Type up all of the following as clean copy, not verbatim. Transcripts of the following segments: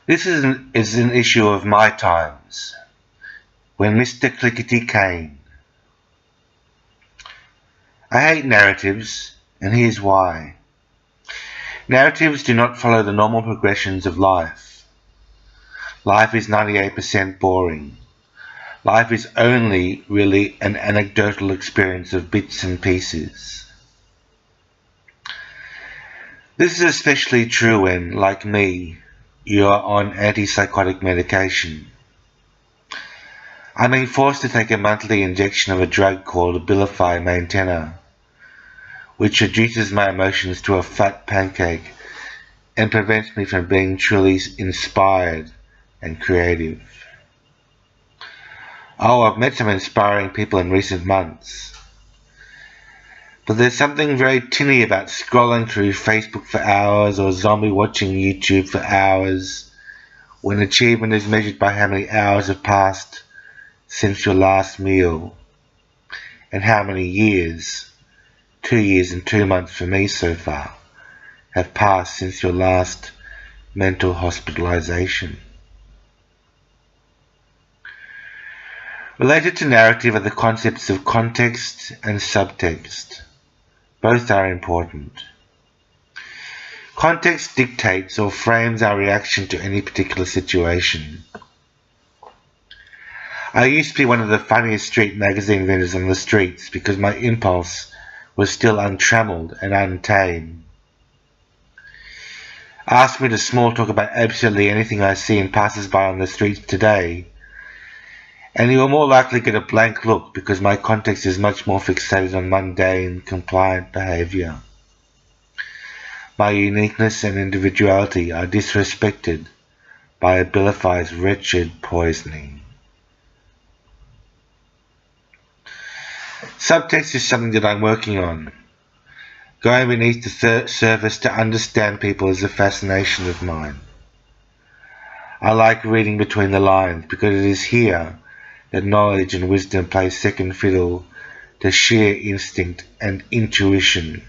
This is an issue of my times, when Mr. Clickety came. I hate narratives, and here's why. Narratives do not follow the normal progressions of life. Life is 98% boring. Life is only really an anecdotal experience of bits and pieces. This is especially true when, like me, you are on antipsychotic medication. I'm being forced to take a monthly injection of a drug called Abilify Maintainer, which reduces my emotions to a fat pancake and prevents me from being truly inspired and creative. Oh, I've met some inspiring people in recent months. But there's something very tinny about scrolling through Facebook for hours or zombie watching YouTube for hours when achievement is measured by how many hours have passed since your last meal and how many years, 2 years and 2 months for me so far, have passed since your last mental hospitalization. Related to narrative are the concepts of context and subtext. Both are important. Context dictates or frames our reaction to any particular situation. I used to be one of the funniest street magazine vendors on the streets because my impulse was still untrammeled and untamed. Ask me to small talk about absolutely anything I see and passers-by on the streets today, and you will more likely get a blank look because my context is much more fixated on mundane, compliant behavior. My uniqueness and individuality are disrespected by Abilify's wretched poisoning. Subtext is something that I'm working on. Going beneath the surface to understand people is a fascination of mine. I like reading between the lines because it is here that knowledge and wisdom play second fiddle to sheer instinct and intuition.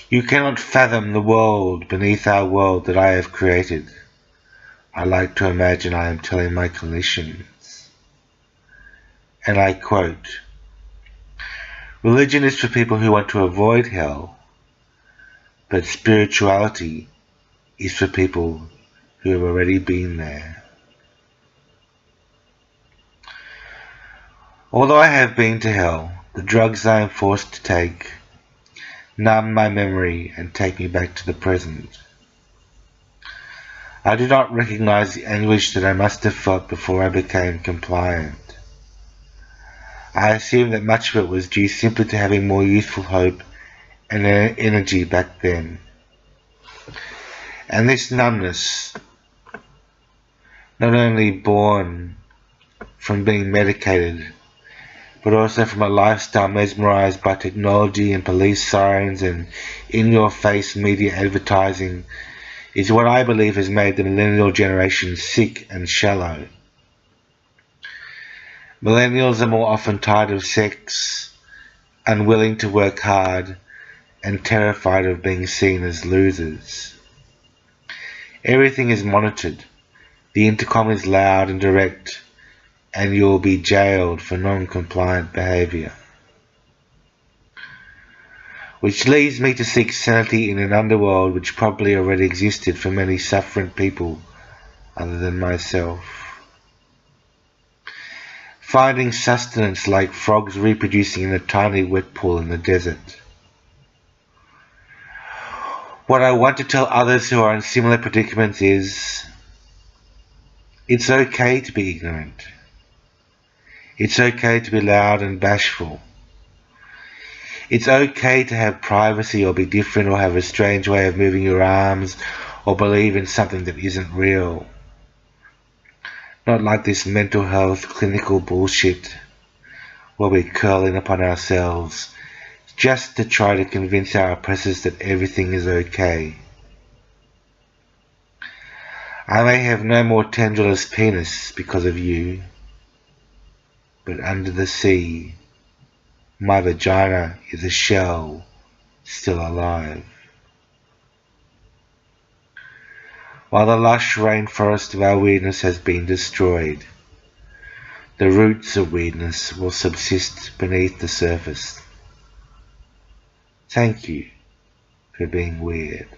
You cannot fathom the world beneath our world that I have created. I like to imagine I am telling my clinicians. And I quote, "Religion is for people who want to avoid hell, but spirituality is for people who have already been there." Although I have been to hell, the drugs I am forced to take numb my memory and take me back to the present. I do not recognize the anguish that I must have felt before I became compliant. I assume that much of it was due simply to having more youthful hope and energy back then. And this numbness, not only born from being medicated, but also from a lifestyle mesmerized by technology and police sirens and in-your-face media advertising, is what I believe has made the millennial generation sick and shallow. Millennials are more often tired of sex, unwilling to work hard, and terrified of being seen as losers. Everything is monitored. The intercom is loud and direct, and you will be jailed for non-compliant behavior. Which leads me to seek sanity in an underworld which probably already existed for many suffering people other than myself. Finding sustenance like frogs reproducing in a tiny wet pool in the desert. What I want to tell others who are in similar predicaments is, it's okay to be ignorant. It's okay to be loud and bashful. It's okay to have privacy or be different or have a strange way of moving your arms or believe in something that isn't real. Not like this mental health clinical bullshit where we curl in upon ourselves just to try to convince our oppressors that everything is okay. I may have no more tendrillous penis because of you, but under the sea, my vagina is a shell still alive. while the lush rainforest of our weirdness has been destroyed. The roots of weirdness will subsist beneath the surface. Thank you for being weird.